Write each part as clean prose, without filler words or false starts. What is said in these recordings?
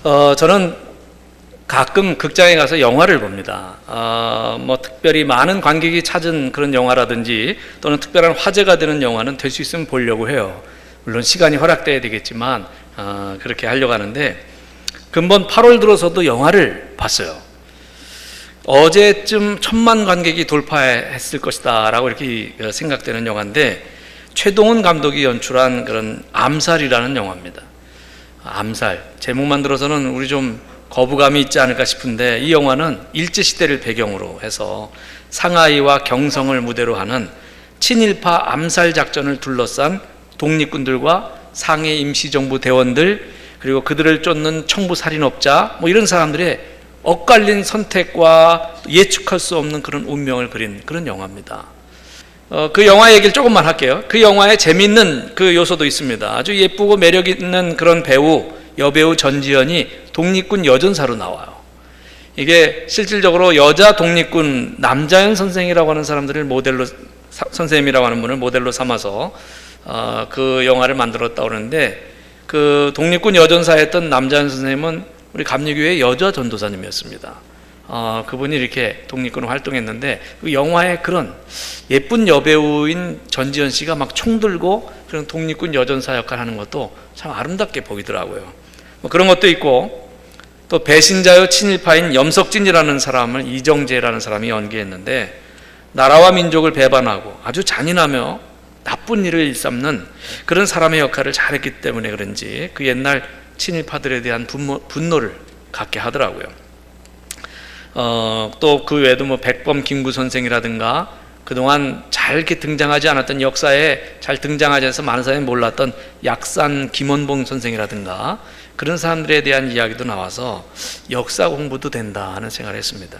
저는 가끔 극장에 가서 영화를 봅니다. 뭐 특별히 많은 관객이 찾은 그런 영화라든지 또는 특별한 화제가 되는 영화는 될 수 있으면 보려고 해요. 물론 시간이 허락돼야 되겠지만 그렇게 하려고 하는데, 근본 8월 들어서도 영화를 봤어요. 어제쯤 1000만 관객이 돌파했을 것이다 라고 이렇게 생각되는 영화인데, 최동훈 감독이 연출한 그런 암살이라는 영화입니다. 암살, 제목만 들어서는 우리 좀 거부감이 있지 않을까 싶은데, 이 영화는 일제시대를 배경으로 해서 상하이와 경성을 무대로 하는 친일파 암살 작전을 둘러싼 독립군들과 상해 임시정부 대원들, 그리고 그들을 쫓는 청부 살인업자, 뭐 이런 사람들의 엇갈린 선택과 예측할 수 없는 그런 운명을 그린 그런 영화입니다. 그 영화 얘기를 조금만 할게요. 그 영화에 재미있는 그 요소도 있습니다. 아주 예쁘고 매력 있는 그런 배우, 여배우 전지현이 독립군 여전사로 나와요. 이게 실질적으로 여자 독립군 남자연 선생이라고 하는 사람들을 모델로, 선생님이라고 하는 분을 모델로 삼아서 그 영화를 만들었다고 그러는데, 그 독립군 여전사였던 남자연 선생님은 우리 감리교회 여자 전도사님이었습니다. 그분이 이렇게 독립군을 활동했는데, 그 영화에 그런 예쁜 여배우인 전지현 씨가 막 총 들고 그런 독립군 여전사 역할 하는 것도 참 아름답게 보이더라고요. 뭐 그런 것도 있고, 또 배신자요 친일파인 염석진이라는 사람을 이정재라는 사람이 연기했는데, 나라와 민족을 배반하고 아주 잔인하며 나쁜 일을 일삼는 그런 사람의 역할을 잘했기 때문에 그런지 그 옛날 친일파들에 대한 분노를 갖게 하더라고요. 또 그 외에도 뭐 백범 김구 선생이라든가, 그동안 잘 이렇게 등장하지 않았던, 역사에 잘 등장하지 않아서 많은 사람이 몰랐던 약산 김원봉 선생이라든가, 그런 사람들에 대한 이야기도 나와서 역사 공부도 된다 하는 생각을 했습니다.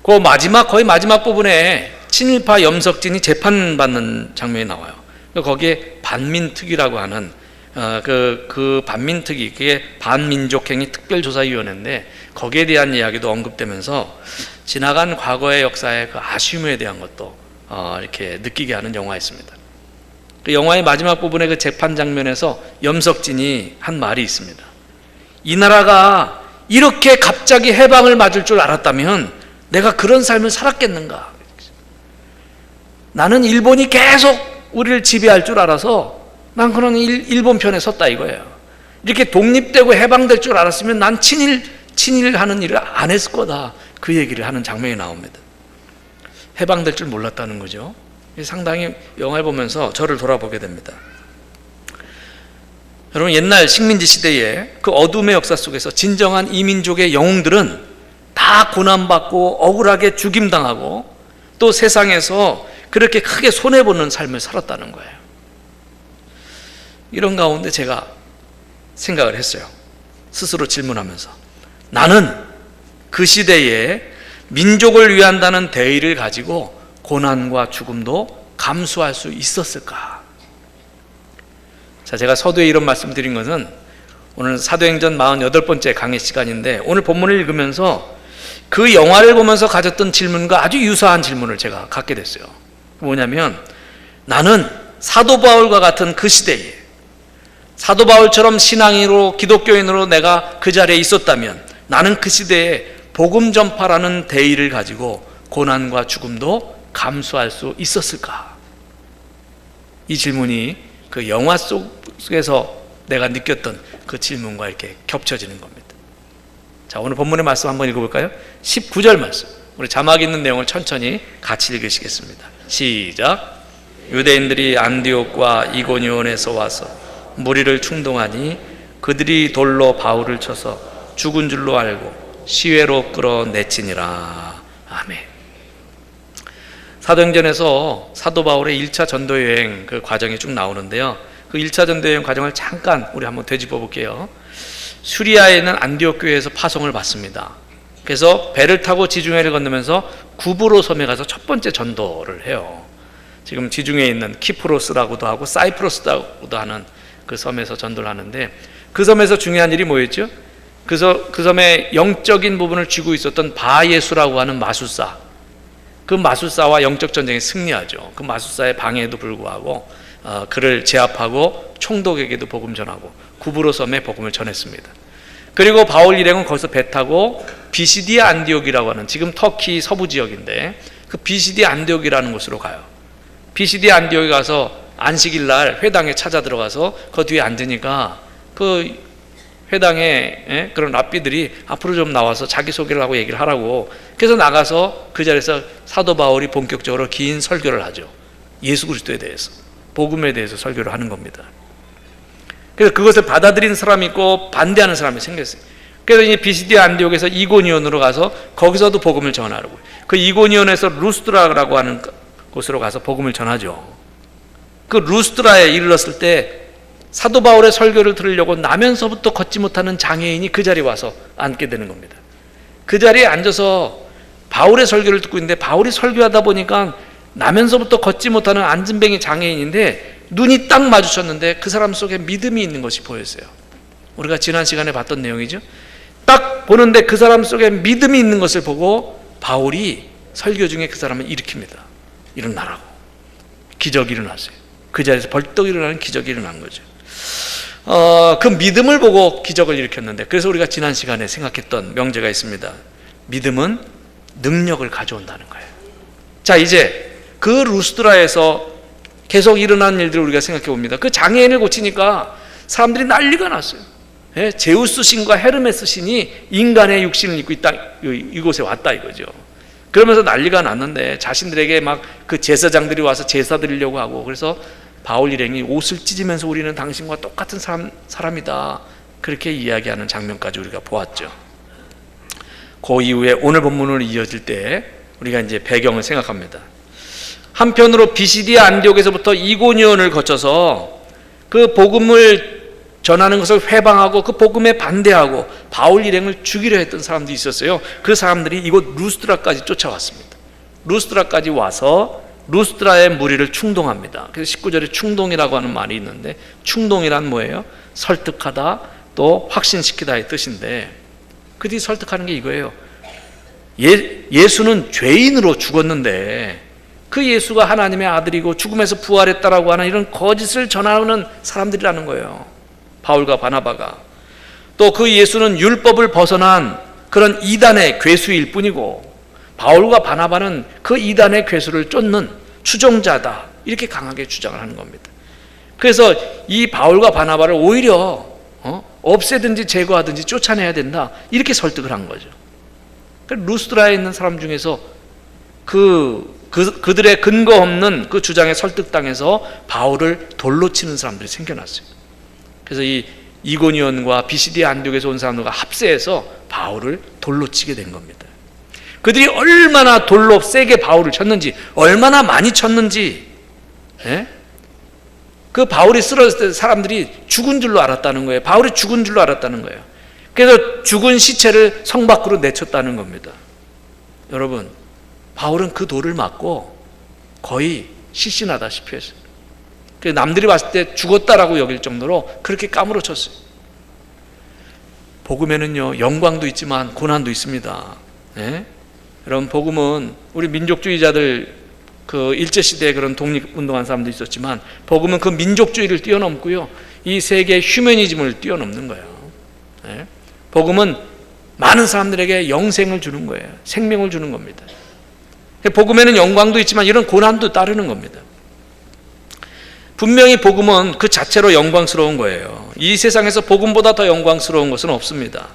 그 마지막, 거의 마지막 부분에 친일파 염석진이 재판받는 장면이 나와요. 거기에 반민특위라고 하는 그 반민특위, 그게 반민족행위 특별조사위원회인데, 거기에 대한 이야기도 언급되면서 지나간 과거의 역사의 그 아쉬움에 대한 것도 이렇게 느끼게 하는 영화였습니다. 그 영화의 마지막 부분의 그 재판 장면에서 염석진이 한 말이 있습니다. 이 나라가 이렇게 갑자기 해방을 맞을 줄 알았다면 내가 그런 삶을 살았겠는가? 나는 일본이 계속 우리를 지배할 줄 알아서 난 그런 일본 편에 섰다 이거예요. 이렇게 독립되고 해방될 줄 알았으면 난 친일하는 일을 안 했을 거다, 그 얘기를 하는 장면이 나옵니다. 해방될 줄 몰랐다는 거죠. 상당히 영화를 보면서 저를 돌아보게 됩니다. 여러분, 옛날 식민지 시대에 그 어둠의 역사 속에서 진정한 이민족의 영웅들은 다 고난받고 억울하게 죽임당하고 또 세상에서 그렇게 크게 손해보는 삶을 살았다는 거예요. 이런 가운데 제가 생각을 했어요. 스스로 질문하면서, 나는 그 시대에 민족을 위한다는 대의를 가지고 고난과 죽음도 감수할 수 있었을까? 자, 제가 서두에 이런 말씀 드린 것은 오늘 사도행전 48번째 강의 시간인데, 오늘 본문을 읽으면서 그 영화를 보면서 가졌던 질문과 아주 유사한 질문을 제가 갖게 됐어요. 뭐냐면, 나는 사도 바울과 같은 그 시대에 사도 바울처럼 신앙인으로, 기독교인으로 내가 그 자리에 있었다면 나는 그 시대에 복음 전파라는 대의를 가지고 고난과 죽음도 감수할 수 있었을까? 이 질문이 그 영화 속에서 내가 느꼈던 그 질문과 이렇게 겹쳐지는 겁니다. 자, 오늘 본문의 말씀 한번 읽어볼까요? 19절 말씀, 우리 자막 있는 내용을 천천히 같이 읽으시겠습니다. 시작. 유대인들이 안디옥과 이고니온에서 와서 무리를 충동하니 그들이 돌로 바울을 쳐서 죽은 줄로 알고 시외로 끌어내치니라. 아멘. 사도행전에서 사도 바울의 1차 전도 여행 그 과정이 쭉 나오는데요, 그 1차 전도 여행 과정을 잠깐 우리 한번 되짚어 볼게요. 수리아에 있는 안디옥 교회에서 파송을 받습니다. 그래서 배를 타고 지중해를 건너면서 구브로 섬에 가서 첫 번째 전도를 해요. 지금 지중해에 있는 키프로스라고도 하고 사이프러스라고도 하는 그 섬에서 전도를 하는데, 그 섬에서 중요한 일이 뭐였죠? 그 섬의 영적인 부분을 쥐고 있었던 바예수라고 하는 마술사, 그 마술사와 영적 전쟁에 승리하죠. 그 마술사의 방해에도 불구하고 그를 제압하고 총독에게도 복음 전하고 구브로 섬에 복음을 전했습니다. 그리고 바울 일행은 거기서 배 타고 비시디아 안디옥이라고 하는, 지금 터키 서부 지역인데 그 비시디아 안디옥이라는 곳으로 가요. 비시디아 안디옥에 가서 안식일 날 회당에 찾아 들어가서 그 뒤에 앉으니까 그 회당에 그런 랍비들이 앞으로 좀 나와서 자기소개를 하고 얘기를 하라고, 그래서 나가서 그 자리에서 사도 바울이 본격적으로 긴 설교를 하죠. 예수 그리스도에 대해서, 복음에 대해서 설교를 하는 겁니다. 그래서 그것을 받아들인 사람이 있고 반대하는 사람이 생겼어요. 그래서 이제 비시디아 안디옥에서 이고니온으로 가서 거기서도 복음을 전하라고, 그 이고니온에서 루스드라라고 하는 곳으로 가서 복음을 전하죠. 그 루스드라에 이르렀을 때 사도 바울의 설교를 들으려고 나면서부터 걷지 못하는 장애인이 그 자리에 와서 앉게 되는 겁니다. 그 자리에 앉아서 바울의 설교를 듣고 있는데, 바울이 설교하다 보니까 나면서부터 걷지 못하는 앉은뱅이 장애인인데 눈이 딱 마주쳤는데 그 사람 속에 믿음이 있는 것이 보였어요. 우리가 지난 시간에 봤던 내용이죠. 딱 보는데 그 사람 속에 믿음이 있는 것을 보고 바울이 설교 중에 그 사람을 일으킵니다. 일어나라고. 기적이 일어났어요. 그 자리에서 벌떡 일어나는 기적이 일어난 거죠. 그 믿음을 보고 기적을 일으켰는데, 그래서 우리가 지난 시간에 생각했던 명제가 있습니다. 믿음은 능력을 가져온다는 거예요. 자, 이제 그 루스드라에서 계속 일어난 일들을 우리가 생각해 봅니다. 그 장애인을 고치니까 사람들이 난리가 났어요. 제우스 신과 헤르메스 신이 인간의 육신을 입고 이곳에 왔다 이거죠. 그러면서 난리가 났는데 자신들에게 막 그 제사장들이 와서 제사 드리려고 하고, 그래서 바울 일행이 옷을 찢으면서 우리는 당신과 똑같은 사람이다, 그렇게 이야기하는 장면까지 우리가 보았죠. 그 이후에 오늘 본문으로 이어질 때 우리가 이제 배경을 생각합니다. 한편으로 비시디아 안디옥에서부터 이고니온을 거쳐서 그 복음을 전하는 것을 회방하고 그 복음에 반대하고 바울 일행을 죽이려 했던 사람들이 있었어요. 그 사람들이 이곳 루스드라까지 쫓아왔습니다. 루스드라까지 와서 루스드라의 무리를 충동합니다. 그래서 19절에 충동이라고 하는 말이 있는데, 충동이란 뭐예요? 설득하다, 또 확신시키다의 뜻인데, 그 뒤 설득하는 게 이거예요. 예수는 죄인으로 죽었는데 그 예수가 하나님의 아들이고 죽음에서 부활했다라고 하는 이런 거짓을 전하는 사람들이라는 거예요. 바울과 바나바가. 또 그 예수는 율법을 벗어난 그런 이단의 괴수일 뿐이고, 바울과 바나바는 그 이단의 괴수를 쫓는 추종자다, 이렇게 강하게 주장을 하는 겁니다. 그래서 이 바울과 바나바를 오히려 없애든지 제거하든지 쫓아내야 된다, 이렇게 설득을 한 거죠. 루스드라에 있는 사람 중에서 그들의 근거 없는 그 주장에 설득당해서 바울을 돌로 치는 사람들이 생겨났어요. 그래서 이 이고니온과 비시디아 안디옥에서 온 사람들과 합세해서 바울을 돌로 치게 된 겁니다. 그들이 얼마나 돌로 세게 바울을 쳤는지, 얼마나 많이 쳤는지, 그 바울이 쓰러졌을 때 사람들이 죽은 줄로 알았다는 거예요. 바울이 죽은 줄로 알았다는 거예요. 그래서 죽은 시체를 성 밖으로 내쳤다는 겁니다. 여러분, 바울은 그 돌을 맞고 거의 실신하다시피 했어요. 남들이 봤을 때 죽었다라고 여길 정도로 그렇게 까무러쳤어요. 복음에는요, 영광도 있지만 고난도 있습니다. 여러분, 복음은 우리 민족주의자들, 그 일제시대에 그런 독립운동한 사람도 있었지만, 복음은 그 민족주의를 뛰어넘고요, 이 세계의 휴머니즘을 뛰어넘는 거예요. 복음은 많은 사람들에게 영생을 주는 거예요. 생명을 주는 겁니다. 복음에는 영광도 있지만 이런 고난도 따르는 겁니다. 분명히 복음은 그 자체로 영광스러운 거예요. 이 세상에서 복음보다 더 영광스러운 것은 없습니다.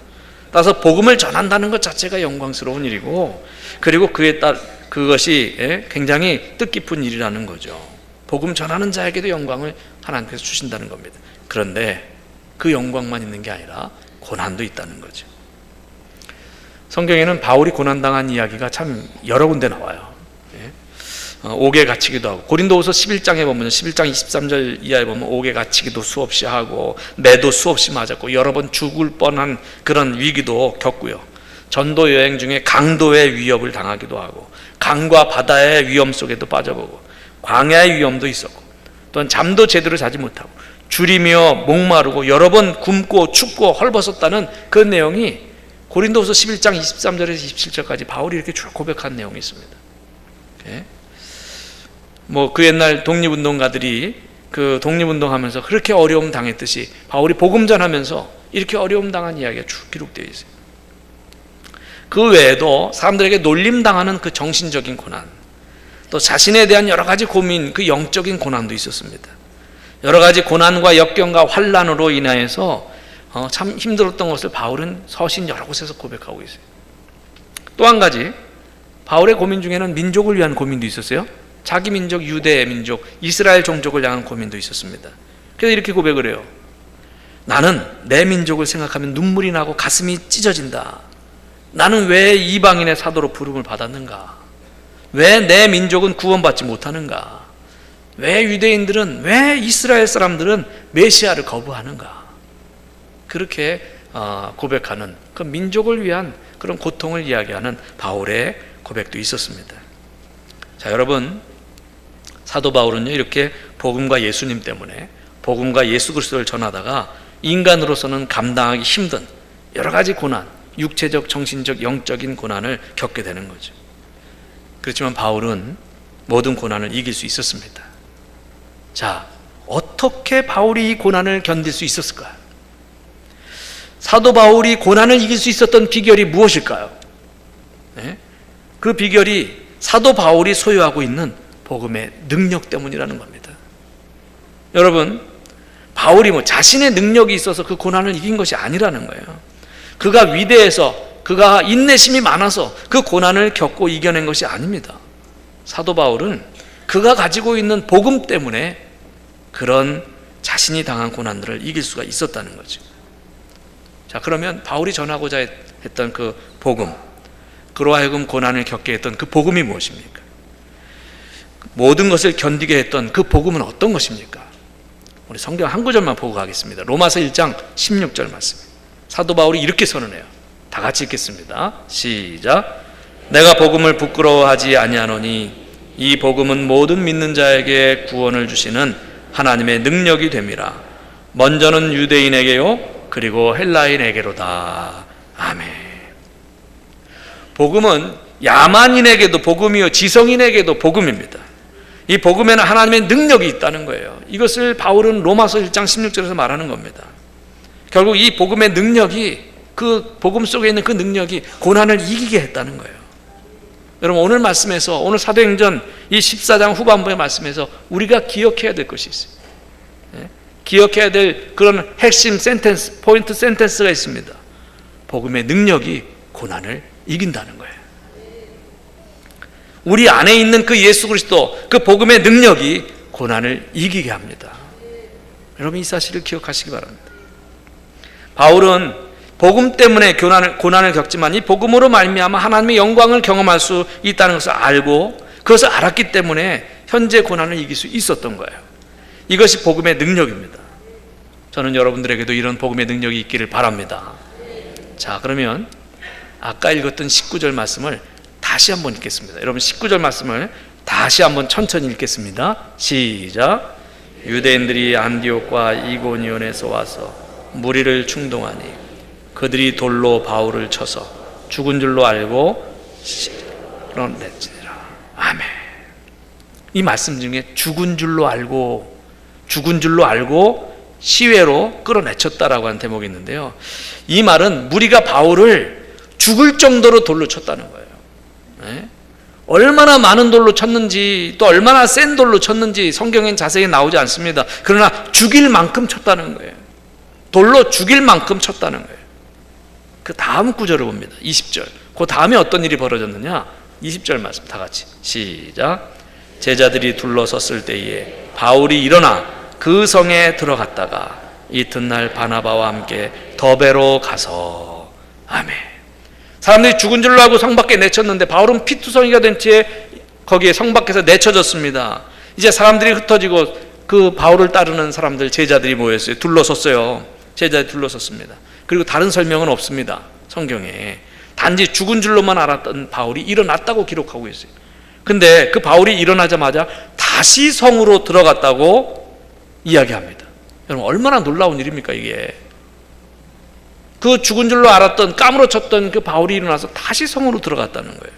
따라서 복음을 전한다는 것 자체가 영광스러운 일이고, 그리고 그것이 굉장히 뜻깊은 일이라는 거죠. 복음 전하는 자에게도 영광을 하나님께서 주신다는 겁니다. 그런데 그 영광만 있는 게 아니라 고난도 있다는 거죠. 성경에는 바울이 고난당한 이야기가 참 여러 군데 나와요. 옥에 갇히기도 하고, 고린도후서 11장에 보면 11장 23절 이하에 보면 옥에 갇히기도 수없이 하고, 매도 수없이 맞았고, 여러 번 죽을 뻔한 그런 위기도 겪고요, 전도 여행 중에 강도의 위협을 당하기도 하고, 강과 바다의 위험 속에도 빠져보고, 광야의 위험도 있었고, 또한 잠도 제대로 자지 못하고, 줄이며 목마르고 여러 번 굶고 춥고 헐벗었다는 그 내용이 고린도후서 11장 23절에서 27절까지 바울이 이렇게 쭉 고백한 내용이 있습니다. 그 옛날 독립운동가들이 그 독립운동하면서 그렇게 어려움 당했듯이 바울이 복음 전하면서 이렇게 어려움 당한 이야기가 쭉 기록되어 있어요. 그 외에도 사람들에게 놀림당하는 그 정신적인 고난, 또 자신에 대한 여러 가지 고민, 그 영적인 고난도 있었습니다. 여러 가지 고난과 역경과 환난으로 인하여서 참 힘들었던 것을 바울은 서신 여러 곳에서 고백하고 있어요. 또 한 가지, 바울의 고민 중에는 민족을 위한 고민도 있었어요. 자기 민족, 유대 민족, 이스라엘 종족을 향한 고민도 있었습니다. 그래서 이렇게 고백을 해요. 나는 내 민족을 생각하면 눈물이 나고 가슴이 찢어진다. 나는 왜 이방인의 사도로 부름을 받았는가? 왜 내 민족은 구원받지 못하는가? 왜 유대인들은, 왜 이스라엘 사람들은 메시아를 거부하는가? 그렇게 고백하는 그 민족을 위한 그런 고통을 이야기하는 바울의 고백도 있었습니다. 자, 여러분, 사도 바울은요, 이렇게 복음과 예수님 때문에 복음과 예수 그리스도를 전하다가 인간으로서는 감당하기 힘든 여러 가지 고난, 육체적, 정신적, 영적인 고난을 겪게 되는 거죠. 그렇지만 바울은 모든 고난을 이길 수 있었습니다. 자, 어떻게 바울이 이 고난을 견딜 수 있었을까요? 사도 바울이 고난을 이길 수 있었던 비결이 무엇일까요? 네? 그 비결이 사도 바울이 소유하고 있는 복음의 능력 때문이라는 겁니다. 여러분, 바울이 자신의 능력이 있어서 그 고난을 이긴 것이 아니라는 거예요. 그가 위대해서, 그가 인내심이 많아서 그 고난을 겪고 이겨낸 것이 아닙니다. 사도 바울은 그가 가지고 있는 복음 때문에 그런 자신이 당한 고난들을 이길 수가 있었다는 거죠. 자, 그러면 바울이 전하고자 했던 그 복음, 그로 하여금 고난을 겪게 했던 그 복음이 무엇입니까? 모든 것을 견디게 했던 그 복음은 어떤 것입니까? 우리 성경 한 구절만 보고 가겠습니다. 로마서 1장 16절 말씀. 사도 바울이 이렇게 선언해요. 다 같이 읽겠습니다. 시작. 내가 복음을 부끄러워하지 아니하노니 이 복음은 모든 믿는 자에게 구원을 주시는 하나님의 능력이 됨이라. 먼저는 유대인에게요, 그리고 헬라인에게로다. 아멘. 복음은 야만인에게도 복음이요, 지성인에게도 복음입니다. 이 복음에는 하나님의 능력이 있다는 거예요. 이것을 바울은 로마서 1장 16절에서 말하는 겁니다. 결국 이 복음의 능력이, 그 복음 속에 있는 그 능력이 고난을 이기게 했다는 거예요. 여러분, 오늘 말씀에서, 오늘 사도행전 이 14장 후반부의 말씀에서 우리가 기억해야 될 것이 있어요. 기억해야 될 그런 핵심 센텐스, 포인트 센텐스가 있습니다. 복음의 능력이 고난을 이긴다는 거예요. 우리 안에 있는 그 예수 그리스도, 그 복음의 능력이 고난을 이기게 합니다. 여러분, 이 사실을 기억하시기 바랍니다. 바울은 복음 때문에 고난을 겪지만 이 복음으로 말미암아 하나님의 영광을 경험할 수 있다는 것을 알고 그것을 알았기 때문에 현재 고난을 이길 수 있었던 거예요. 이것이 복음의 능력입니다. 저는 여러분들에게도 이런 복음의 능력이 있기를 바랍니다. 자, 그러면 아까 읽었던 19절 말씀을 다시 한번 읽겠습니다. 여러분, 19절 말씀을 다시 한번 천천히 읽겠습니다. 시작. 유대인들이 안디옥과 이고니온에서 와서 무리를 충동하니 그들이 돌로 바울을 쳐서 죽은 줄로 알고 끌어내치니라. 아멘. 이 말씀 중에 죽은 줄로 알고 시외로 끌어내쳤다라고 하는 대목이 있는데요, 이 말은 무리가 바울을 죽을 정도로 돌로 쳤다는 거예요. 네? 얼마나 많은 돌로 쳤는지, 또 얼마나 센 돌로 쳤는지 성경엔 자세히 나오지 않습니다. 그러나 죽일 만큼 쳤다는 거예요. 돌로 죽일 만큼 쳤다는 거예요. 그 다음 구절을 봅니다. 20절. 그 다음에 어떤 일이 벌어졌느냐? 20절 말씀 다 같이 시작. 제자들이 둘러섰을 때에 바울이 일어나 그 성에 들어갔다가 이튿날 바나바와 함께 더베로 가서. 아멘. 사람들이 죽은 줄로 알고 성 밖에 내쳤는데 바울은 피투성이가 된 채 거기에 성 밖에서 내쳐졌습니다. 이제 사람들이 흩어지고 그 바울을 따르는 사람들, 제자들이 모였어요. 둘러섰어요. 제자들이 둘러섰습니다. 그리고 다른 설명은 없습니다. 성경에 단지 죽은 줄로만 알았던 바울이 일어났다고 기록하고 있어요. 근데 그 바울이 일어나자마자 다시 성으로 들어갔다고 이야기합니다. 여러분, 얼마나 놀라운 일입니까 이게. 그 죽은 줄로 알았던, 까무러쳤던 그 바울이 일어나서 다시 성으로 들어갔다는 거예요.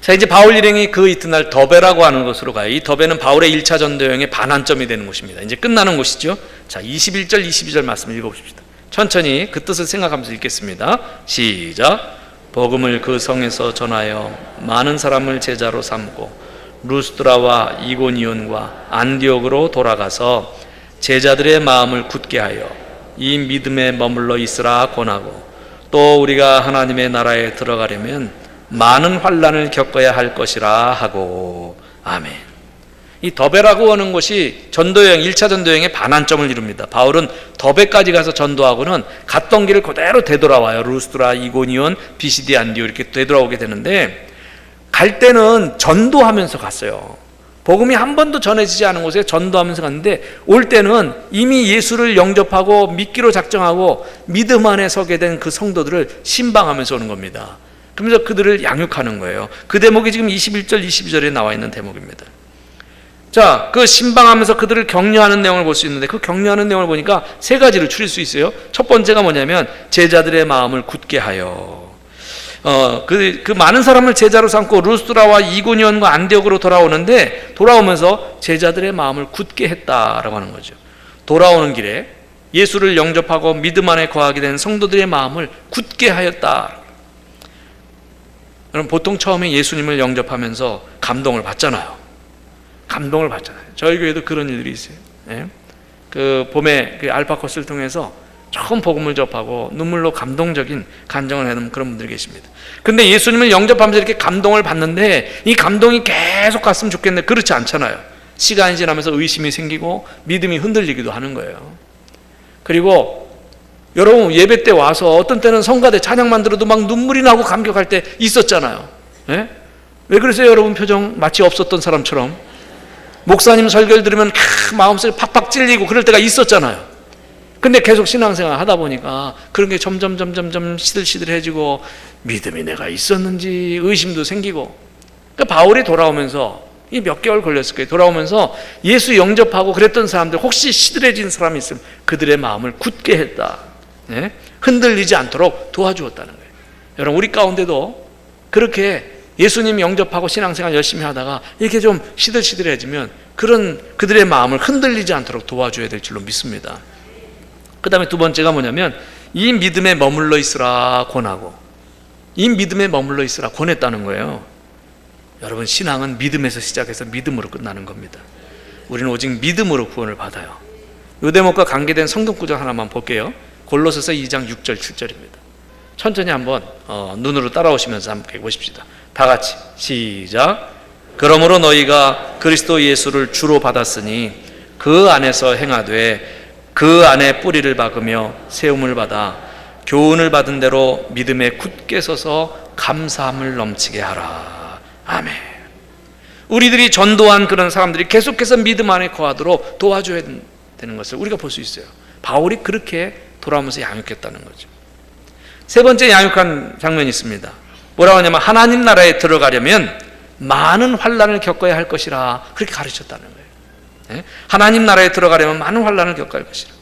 자, 이제 바울 일행이 그 이튿날 더베라고 하는 곳으로 가요. 이 더베는 바울의 1차 전도 여행의 반환점이 되는 곳입니다. 이제 끝나는 곳이죠. 자, 21절 22절 말씀을 읽어봅시다. 천천히 그 뜻을 생각하면서 읽겠습니다. 시작. 복음을 그 성에서 전하여 많은 사람을 제자로 삼고 루스드라와 이고니온과 안디옥으로 돌아가서 제자들의 마음을 굳게 하여 이 믿음에 머물러 있으라 권하고, 또 우리가 하나님의 나라에 들어가려면 많은 환난을 겪어야 할 것이라 하고. 아멘. 이 더베라고 하는 곳이 전도여행 1차 전도여행의 반환점을 이룹니다. 바울은 더베까지 가서 전도하고는 갔던 길을 그대로 되돌아와요. 루스드라, 이고니온, 비시디, 안디오 이렇게 되돌아오게 되는데, 갈 때는 전도하면서 갔어요. 복음이 한 번도 전해지지 않은 곳에 전도하면서 갔는데, 올 때는 이미 예수를 영접하고 믿기로 작정하고 믿음 안에 서게 된 그 성도들을 신방하면서 오는 겁니다. 그러면서 그들을 양육하는 거예요. 그 대목이 지금 21절 22절에 나와 있는 대목입니다. 자, 그 신방하면서 그들을 격려하는 내용을 볼 수 있는데, 그 격려하는 내용을 보니까 세 가지를 추릴 수 있어요. 첫 번째가 뭐냐면 제자들의 마음을 굳게 하여, 그 많은 사람을 제자로 삼고 루스드라와 이고니온과 안디옥으로 돌아오는데, 돌아오면서 제자들의 마음을 굳게 했다라고 하는 거죠. 돌아오는 길에 예수를 영접하고 믿음 안에 거하게 된 성도들의 마음을 굳게 하였다. 여러분, 보통 처음에 예수님을 영접하면서 감동을 받잖아요. 감동을 받잖아요. 저희 교회도 그런 일들이 있어요. 예? 그 봄에 그 알파 코스를 통해서 처음 복음을 접하고 눈물로 감동적인 간증을 해놓은 그런 분들이 계십니다. 근데 예수님을 영접하면서 이렇게 감동을 받는데, 이 감동이 계속 갔으면 좋겠는데 그렇지 않잖아요. 시간이 지나면서 의심이 생기고 믿음이 흔들리기도 하는 거예요. 그리고 여러분, 예배 때 와서 어떤 때는 성가대 찬양만 들어도 막 눈물이 나고 감격할 때 있었잖아요. 예? 왜 그러세요? 여러분 표정 마치 없었던 사람처럼. 목사님 설교를 들으면 마음속에 팍팍 찔리고 그럴 때가 있었잖아요. 근데 계속 신앙생활 하다 보니까 그런 게 점점 시들시들해지고 믿음이 내가 있었는지 의심도 생기고. 그러니까 바울이 돌아오면서, 이 몇 개월 걸렸을 거예요. 돌아오면서 예수 영접하고 그랬던 사람들, 혹시 시들해진 사람이 있으면 그들의 마음을 굳게 했다. 네? 흔들리지 않도록 도와주었다는 거예요. 여러분, 우리 가운데도 그렇게 예수님 영접하고 신앙생활 열심히 하다가 이렇게 좀 시들시들해지면 그런 그들의 마음을 흔들리지 않도록 도와줘야 될 줄로 믿습니다. 그 다음에 두 번째가 뭐냐면 이 믿음에 머물러 있으라 권하고, 이 믿음에 머물러 있으라 권했다는 거예요. 여러분, 신앙은 믿음에서 시작해서 믿음으로 끝나는 겁니다. 우리는 오직 믿음으로 구원을 받아요. 이 대목과 관계된 성경 구절 하나만 볼게요. 골로새서 2장 6절 7절입니다. 천천히 한번 눈으로 따라오시면서 함께 보십시다. 다 같이 시작. 그러므로 너희가 그리스도 예수를 주로 받았으니 그 안에서 행하되 그 안에 뿌리를 박으며 세움을 받아 교훈을 받은 대로 믿음에 굳게 서서 감사함을 넘치게 하라. 아멘. 우리들이 전도한 그런 사람들이 계속해서 믿음 안에 거하도록 도와줘야 되는 것을 우리가 볼 수 있어요. 바울이 그렇게 돌아오면서 양육했다는 거죠. 세 번째 양육한 장면이 있습니다. 뭐라고 하냐면 하나님 나라에 들어가려면 많은 환난을 겪어야 할 것이라, 그렇게 가르쳤다는 거예요. 하나님 나라에 들어가려면 많은 환난을 겪어야 할 것이라.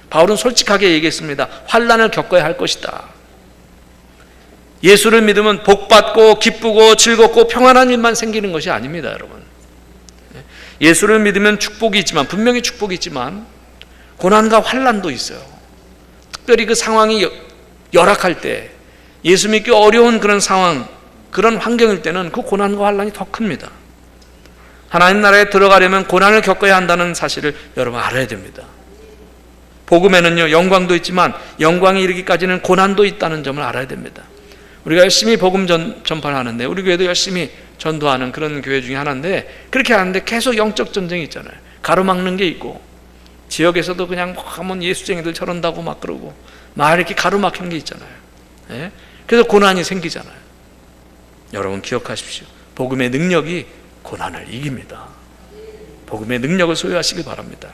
바울은 솔직하게 얘기했습니다. 환난을 겪어야 할 것이다. 예수를 믿으면 복받고 기쁘고 즐겁고 평안한 일만 생기는 것이 아닙니다, 여러분. 예수를 믿으면 축복이 있지만, 분명히 축복이 있지만 고난과 환난도 있어요. 특별히 그 상황이 열악할 때, 예수 믿기 어려운 그런 상황, 그런 환경일 때는 그 고난과 환난이 더 큽니다. 하나님 나라에 들어가려면 고난을 겪어야 한다는 사실을 여러분 알아야 됩니다. 복음에는요, 영광도 있지만 영광이 이르기까지는 고난도 있다는 점을 알아야 됩니다. 우리가 열심히 복음 전파를 하는데, 우리 교회도 열심히 전도하는 그런 교회 중에 하나인데, 그렇게 하는데 계속 영적 전쟁이 있잖아요. 가로막는 게 있고, 지역에서도 그냥 한번 예수쟁이들 저런다고 막 그러고 막 이렇게 가로막히는 게 있잖아요. 예? 그래서 고난이 생기잖아요. 여러분 기억하십시오. 복음의 능력이 고난을 이깁니다. 복음의 능력을 소유하시길 바랍니다.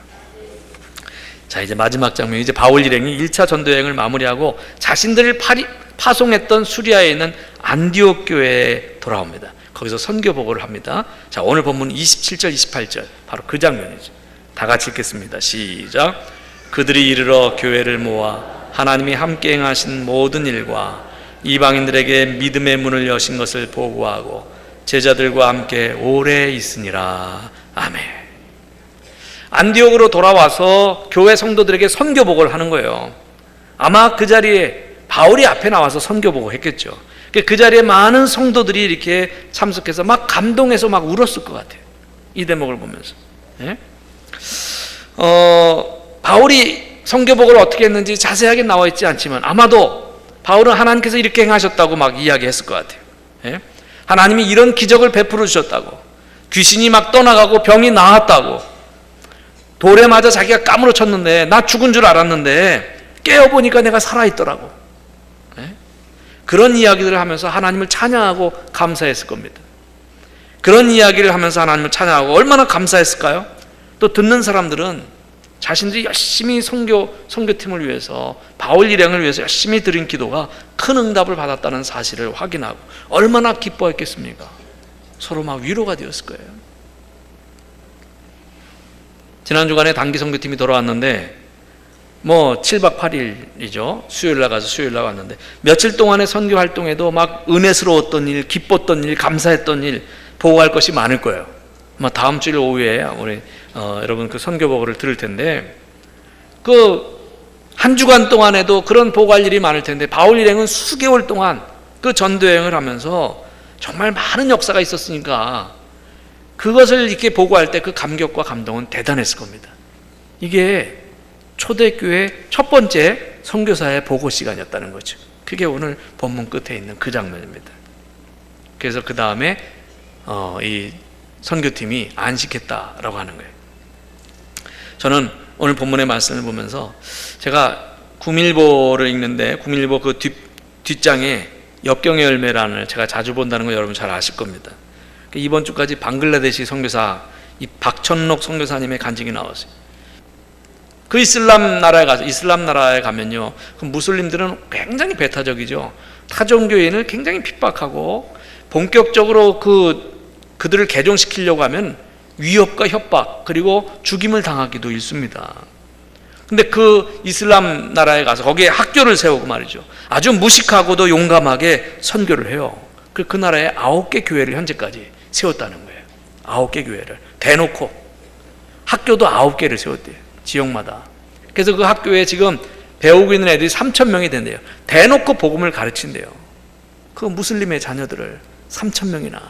자, 이제 마지막 장면, 이제 바울 일행이 1차 전도여행을 마무리하고 자신들을 파송했던 수리아에 있는 안디옥 교회에 돌아옵니다. 거기서 선교 보고를 합니다. 자, 오늘 본문 27절 28절 바로 그 장면이죠. 다 같이 읽겠습니다. 시작. 그들이 이르러 교회를 모아 하나님이 함께 행하신 모든 일과 이방인들에게 믿음의 문을 여신 것을 보고하고 제자들과 함께 오래 있으니라. 아멘. 안디옥으로 돌아와서 교회 성도들에게 선교복을 하는 거예요. 아마 그 자리에 바울이 앞에 나와서 선교복을 했겠죠. 그 자리에 많은 성도들이 이렇게 참석해서 막 감동해서 막 울었을 것 같아요. 이 대목을 보면서. 예? 바울이 선교복을 어떻게 했는지 자세하게 나와 있지 않지만 아마도 바울은 하나님께서 이렇게 행하셨다고 막 이야기했을 것 같아요. 예? 하나님이 이런 기적을 베풀어 주셨다고, 귀신이 막 떠나가고 병이 나았다고, 돌에 맞아 자기가 까무러쳤는데 나 죽은 줄 알았는데 깨어보니까 내가 살아있더라고. 예? 그런 이야기들을 하면서 하나님을 찬양하고 감사했을 겁니다. 그런 이야기를 하면서 하나님을 찬양하고 얼마나 감사했을까요? 또 듣는 사람들은 자신들이 열심히 선교팀을 위해서, 바울 일행을 위해서 열심히 드린 기도가 큰 응답을 받았다는 사실을 확인하고 얼마나 기뻐했겠습니까? 서로 막 위로가 되었을 거예요. 지난 주간에 단기 선교팀이 돌아왔는데 7박 8일이죠. 수요일날 가서 수요일날 왔는데 며칠 동안의 선교 활동에도 막 은혜스러웠던 일, 기뻤던 일, 감사했던 일 보고할 것이 많을 거예요. 아마 다음 주일 오후에 우리 여러분 그 선교보고를 들을 텐데, 그 한 주간 동안에도 그런 보고할 일이 많을 텐데 바울 일행은 수개월 동안 그 전도 여행을 하면서 정말 많은 역사가 있었으니까 그것을 이렇게 보고할 때 그 감격과 감동은 대단했을 겁니다. 이게 초대교회 첫 번째 선교사의 보고 시간이었다는 거죠. 그게 오늘 본문 끝에 있는 그 장면입니다. 그래서 그 다음에 이 선교팀이 안식했다라고 하는 거예요. 저는 오늘 본문의 말씀을 보면서 제가 구밀보를 읽는데 구밀보 그 뒷장에 역경의 열매란을 제가 자주 본다는 거 여러분 잘 아실 겁니다. 이번 주까지 방글라데시 선교사 이 박천록 선교사님의 간증이 나왔어요. 그 이슬람 나라에 가면요, 그 무슬림들은 굉장히 배타적이죠. 타종교인을 굉장히 핍박하고 본격적으로 그들을 개종시키려고 하면 위협과 협박 그리고 죽임을 당하기도 일쑤입니다. 근데 그 이슬람 나라에 가서 거기에 학교를 세우고 말이죠, 아주 무식하고도 용감하게 선교를 해요. 그 나라에 9개 교회를 현재까지 세웠다는 거예요. 9개 교회를 대놓고 학교도 9개를 세웠대요. 지역마다. 그래서 그 학교에 지금 배우고 있는 애들이 3,000명이 된대요. 대놓고 복음을 가르친대요. 그 무슬림의 자녀들을 3,000명이나.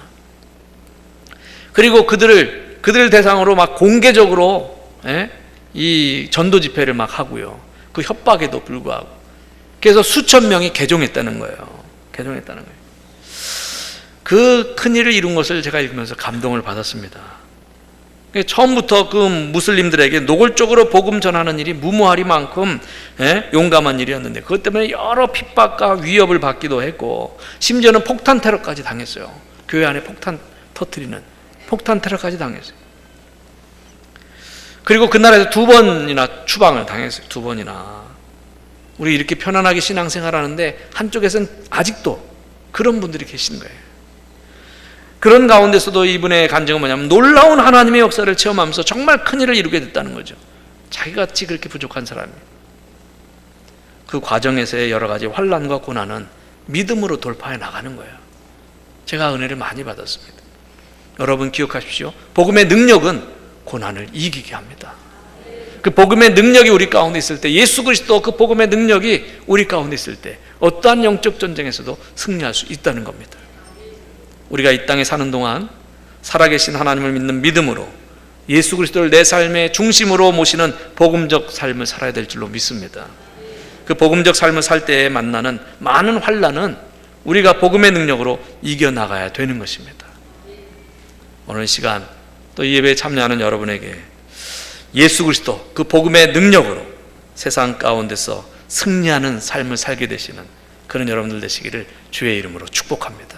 그리고 그들 대상으로 막 공개적으로 이 전도 집회를 막 하고요. 그 협박에도 불구하고. 그래서 수천 명이 개종했다는 거예요. 개종했다는 거예요. 그 큰일을 이룬 것을 제가 읽으면서 감동을 받았습니다. 처음부터 그 무슬림들에게 노골적으로 복음 전하는 일이 무모하리만큼 용감한 일이었는데 그것 때문에 여러 핍박과 위협을 받기도 했고 심지어는 폭탄 테러까지 당했어요. 교회 안에 폭탄 터뜨리는 폭탄 테러까지 당했어요. 그리고 그 나라에서 2번이나 추방을 당했어요. 2번이나. 우리 이렇게 편안하게 신앙생활하는데 한쪽에서는 아직도 그런 분들이 계시는 거예요. 그런 가운데서도 이분의 간증은 뭐냐면 놀라운 하나님의 역사를 체험하면서 정말 큰일을 이루게 됐다는 거죠. 자기같이 그렇게 부족한 사람이. 그 과정에서의 여러 가지 환난과 고난은 믿음으로 돌파해 나가는 거예요. 제가 은혜를 많이 받았습니다. 여러분 기억하십시오. 복음의 능력은 고난을 이기게 합니다. 그 복음의 능력이 우리 가운데 있을 때, 예수 그리스도 그 복음의 능력이 우리 가운데 있을 때 어떠한 영적 전쟁에서도 승리할 수 있다는 겁니다. 우리가 이 땅에 사는 동안 살아계신 하나님을 믿는 믿음으로 예수 그리스도를 내 삶의 중심으로 모시는 복음적 삶을 살아야 될 줄로 믿습니다. 그 복음적 삶을 살 때에 만나는 많은 환난은 우리가 복음의 능력으로 이겨나가야 되는 것입니다. 오늘 시간 또 이 예배에 참여하는 여러분에게 예수 그리스도 그 복음의 능력으로 세상 가운데서 승리하는 삶을 살게 되시는 그런 여러분들 되시기를 주의 이름으로 축복합니다.